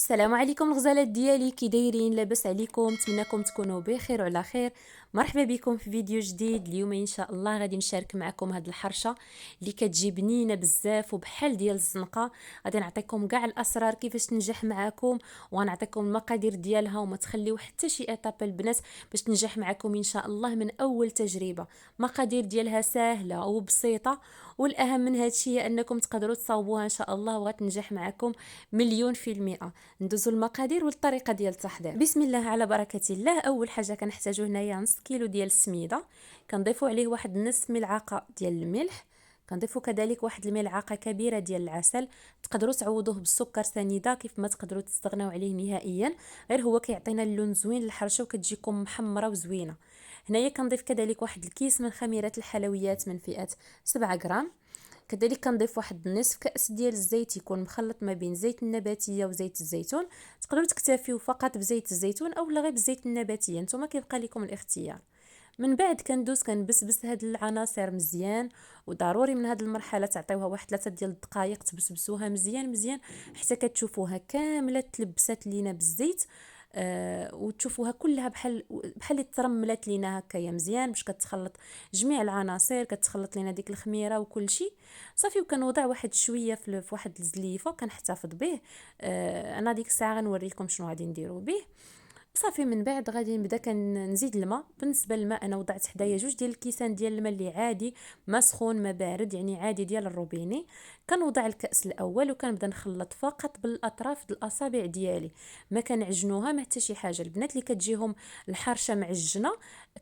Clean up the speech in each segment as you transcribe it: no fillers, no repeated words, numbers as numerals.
السلام عليكم الغزالات ديالي، كي دايرين؟ لاباس عليكم؟ نتمنىكم تكونوا بخير وعلى خير. مرحبا بكم في فيديو جديد. اليوم ان شاء الله غادي نشارك معكم هاد الحرشه اللي كتجي بنينه بزاف وبحال ديال الزنقه. غادي نعطيكم كاع الاسرار كيفاش تنجح معكم، وغنعطيكم المقادير ديالها، وما تخليو حتى شي ايطاب البنات باش تنجح معكم ان شاء الله من اول تجربه. مقادير ديالها سهله وبسيطه، والاهم من هادشي هي انكم تقدروا تصاوبوها ان شاء الله وغتنجح معكم مليون في المئة. ندوزو المقادير والطريقه ديال التحضير. بسم الله على بركه الله. اول حاجه كنحتاجو هنايا نص كيلو ديال السميده، كنضيفو عليه واحد نص ملعقه ديال الملح، كنضيفو كذلك واحد الملعقه كبيره ديال العسل. تقدروا تعوضوه بالسكر سنيده كيف ما تقدروا تستغناو عليه نهائيا، غير هو كيعطينا اللون زوين للحرشه وكتجيكم محمره وزوينه. هنايا كنضيف كذلك واحد الكيس من خميرات الحلويات من فئه 7 غرام. كذلك كنضيف واحد نصف كأس ديال الزيت يكون مخلط ما بين زيت النباتيه وزيت الزيتون. تقدروا تكتفيو فقط بزيت الزيتون او غير بزيت النباتيه، نتوما كيبقى لكم الاختيار. من بعد كندوز كنبسبس هاد العناصر مزيان، وضروري من هاد المرحله تعطيوها واحد 3 ديال الدقائق تبسبسوها مزيان مزيان حتى كتشوفوها كامله تلبسات لينا بالزيت. وتشوفوها كلها بحال اللي ترملات لينا هكايا مزيان، باش كتخلط جميع العناصر، كتخلط لينا ديك الخميره وكل شيء صافي. وكنوضع واحد شويه في واحد الزليفه كنحتفظ به. انا ديك الساعه غنوريكم شنو غادي نديرو به. صافي من بعد غادي نبدا كنزيد الماء. بالنسبه للماء انا وضعت حدايا جوج ديال الكيسان ديال الماء اللي عادي، ما سخون ما بارد، يعني عادي ديال الروبيني. كنوضع الكاس الاول وكنبدا نخلط فقط بالاطراف الاصابع ديالي، ما كنعجنوها ما حتى شي حاجه. البنات اللي كتجيهم الحرشه معجنه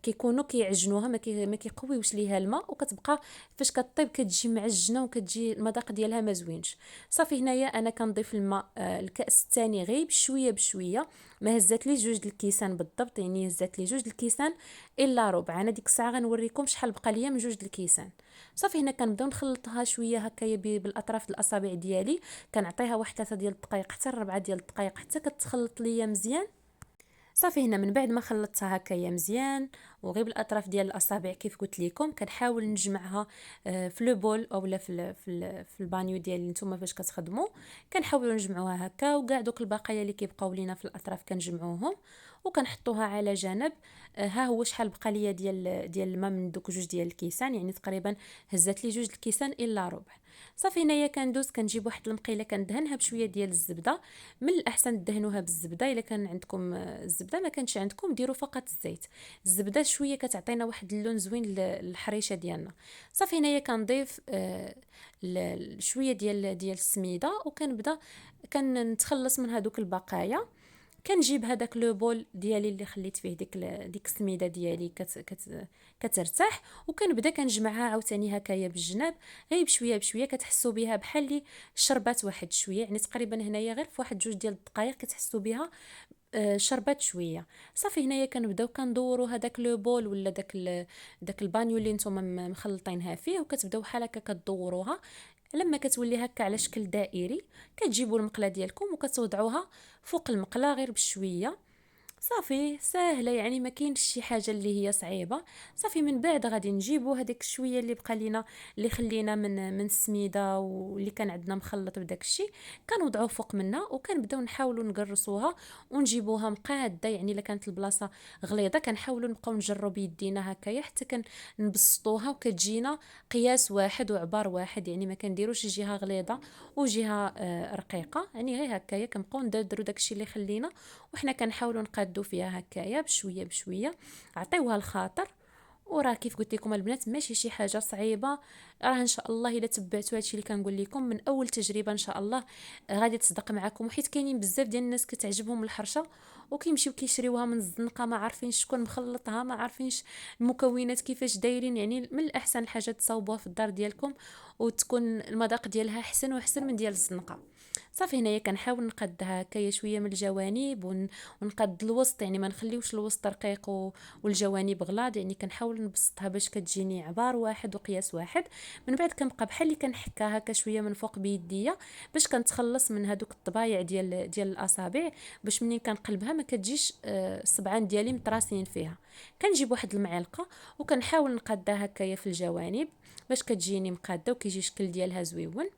كيكونوا كيعجنوها، ما كيقويوش ليها الماء، وكتبقى فاش كطيب كتجي معجنه وكتجي المذاق ديالها ما زوينش. صافي هنايا انا كنضيف الماء الكاس الثاني غير بشويه بشويه، ما هزات لي جوج الكيسان بالضبط، يعني هزات لي جوج الكيسان الا ربع. انا ديك الساعه غنوريكم شحال بقى ليا من جوج الكيسان. صافي هنا كنبداو نخلطها شويه هكايا بالاطراف الاصابع ديالي، كنعطيها واحد 3 ديال الدقائق حتى 4 ديال الدقائق حتى كتخلط ليا مزيان. صافي هنا من بعد ما خلطتها هكايا مزيان وغير بالاطراف ديال الاصابع كيف قلت لكم، كنحاول نجمعها في لو بول اولا في البانيو ديالي نتوما فاش كتخدموا. كنحاولوا نجمعوها هكا، وكاع دوك البقايا اللي كيبقاو لينا في الاطراف كنجمعوهم وكنحطوها على جنب. ها هو شحال بقى ليا ديال الماء من دوك جوج ديال الكيسان، يعني تقريبا هزت لي جوج الكيسان الا ربع. صافي هنايا كندوز كنجيب واحد المقيله كندهنها بشويه ديال الزبده. من الاحسن تدهنوها بالزبده، الا كان عندكم الزبده، ما كانش عندكم ديروا فقط الزيت. الزبده شويه كتعطينا واحد اللون زوين للحريشه ديالنا. صافي هنايا كنضيف شويه ديال السميده، وكنبدا كنتخلص من هذوك البقايا. كنجيب هذاك لو بول ديالي اللي خليت فيه ديك السميده ديالي كترتاح، وكنبدا كنجمعها عاوتاني هكايا بالجناب، غير بشويه بشويه كتحسوا بها بحال اللي شربات واحد شويه، يعني تقريبا هنايا غير في واحد جوج ديال الدقائق كتحسوا بها شربات شويه. صافي هنايا كنبداو كندوروا هذاك لو بول ولا داك البانيو اللي نتوما مخلطينها فيه، وكتبداو بحال هكا كدوروها. لما كتولي هكا على شكل دائري كتجيبوا المقله ديالكم وكتوضعوها فوق المقله غير بشويه. صافي ساهله، يعني ما كاينش شي حاجه اللي هي صعيبه. صافي من بعد غادي نجيبوا هذاك الشويه اللي بقى لينا، اللي خلينا من السميده واللي كان عندنا مخلط بداك الشيء، كنوضعوه فوق منها وكنبداو نحاولوا نقرصوها ونجيبوها مقاده. يعني الا كانت البلاصه غليظه كنحاولوا نبقاو نجروا بيدينا هكايا حتى كنبسطوها وكتجينا قياس واحد وعبار واحد، يعني ما كنديروش جهه غليظه وجهه رقيقه، يعني غير هكايا كنبقاو ندردروا داكشي اللي خلينا، وحنا كنحاولوا نقادو فيها هكايا بشويه بشويه. عطيوها الخاطر، وراه كيف قلت لكم البنات ماشي شي حاجه صعيبه. راه ان شاء الله الا تبعتوا هادشي اللي كنقول لكم من اول تجربه ان شاء الله غادي تصدق معكم. وحيت كاينين بزاف ديال الناس كتعجبهم الحرشه وكيمشيو كيشريوها من الزنقه، ما عارفينش شكون مخلطها، ما عارفينش المكونات كيفاش دايرين. يعني من الاحسن الحاجات تصاوبوها في الدار ديالكم وتكون المذاق ديالها احسن واحسن من ديال الزنقه. صافي هنايا كنحاول نقدها هكايا شويه من الجوانب ونقد الوسط، يعني ما نخليوش الوسط رقيق والجوانب غلاظ، يعني كنحاول نبسطها باش كتجيني عبار واحد وقياس واحد. من بعد كنبقى بحال اللي كنحكها هكا شويه من فوق بيديا باش كنتخلص من هذوك الطبايع ديال الاصابع، باش منين كنقلبها ما كتجيش الصبعان ديالي متراسين فيها. كنجيب واحد المعلقه وكنحاول نقادها هكايا في الجوانب باش كتجيني مقاده وكيجي شكل ديالها زويون.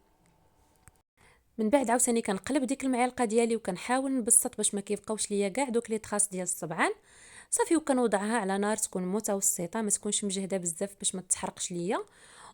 من بعد عاوتاني كنقلب ديك المعلقه ديالي وكنحاول نبسط باش ما كيبقاوش ليا كاع دوك لي طراس ديال الصبعان صافي. وكنوضعها على نار تكون متوسطه، ما تكونش مجهده بزاف باش ما تحرقش ليا،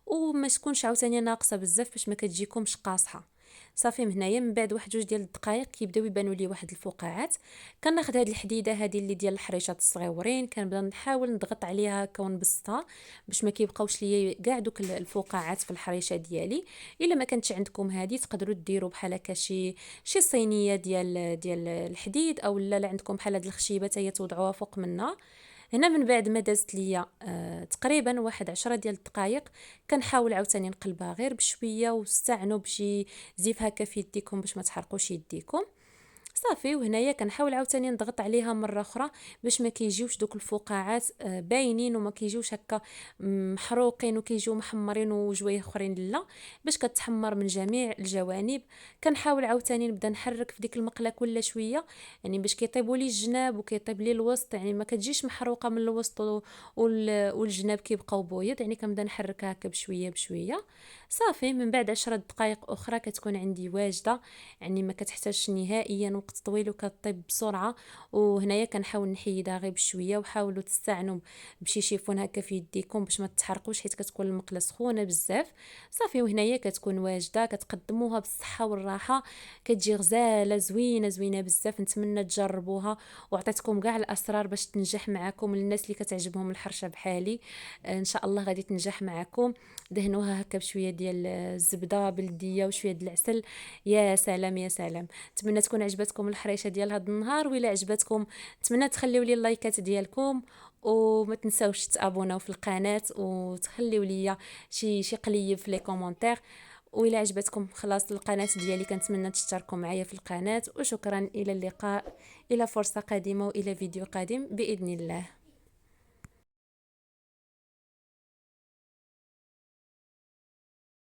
وما تكونش عاوتاني ناقصه بزاف باش ما كتجيكمش قاصحه. صافي من هنايا من بعد واحد جوج ديال الدقائق كيبداو يبانوا لي واحد الفقاعات، كناخذ هاد الحديده هذه اللي ديال الحريشات الصغيورين، كنبدا نحاول نضغط عليها هكا ونبسطها باش ما كيبقاوش ليا كاع دوك الفقاعات في الحريشه ديالي. الا ما كانتش عندكم هذه تقدروا ديروا بحال هكا شي صينيه ديال الحديد، او لا عندكم بحال هاد الخشيبه حتى هي توضعوها فوق منها. هنا من بعد ما دازت ليا تقريبا واحد 10 ديال الدقائق، كنحاول عاوتاني نقلبها غير بشويه، واستعنوا بشي زيف هكا في يديكم باش ما تحرقوش يديكم. صافي وهنايا كنحاول عاوتاني نضغط عليها مره اخرى باش ما كيجيوش دوك الفقاعات باينين، وما كيجيوش هكا محروقين وكيجيو محمرين وجويه اخرين لا، باش كتحمر من جميع الجوانب. كنحاول عاوتاني نبدا نحرك في ديك المقله كل شويه، يعني باش كيطيبوا لي الجناب وكيطيب لي الوسط، يعني ما كتجيش محروقه من الوسط والجناب كيبقاو بويض، يعني كنبدا نحركها هكا بشويه بشويه. صافي من بعد 10 دقائق اخرى كتكون عندي واجده، يعني ما كتحتاجش نهائيا وقت طويل وكطيب بسرعه. وهنايا كنحاول نحيدها غير بشويه، وحاولوا تستعنوا بشي شيفون هكا في يديكم باش ما تحرقوش حيت كتكون المقله سخونه بزاف. صافي وهنايا كتكون واجده، كتقدموها بالصحه والراحه، كتجي غزاله زوينه زوينه بزاف. نتمنى تجربوها، وعطيتكم كاع الاسرار باش تنجح معكم الناس اللي كتعجبهم الحرشه بحالي. ان شاء الله غادي تنجح معكم. دهنوها هكا بشويه ديال الزبده بلديه وشويه ديال العسل، يا سلام يا سلام. نتمنى تكون عجبتكم الحريشه ديال هذا النهار، وإلا عجبتكم نتمنى تخليو لي اللايكات ديالكم، وما تنساوش تابوناو في القناه وتخليو لي شي قليب في لي كومونتير. وإلا عجبتكم خلاص القناه ديالي كنتمنى تشتركوا معايا في القناه. وشكرا، الى اللقاء، الى فرصه قادمه والى فيديو قادم باذن الله.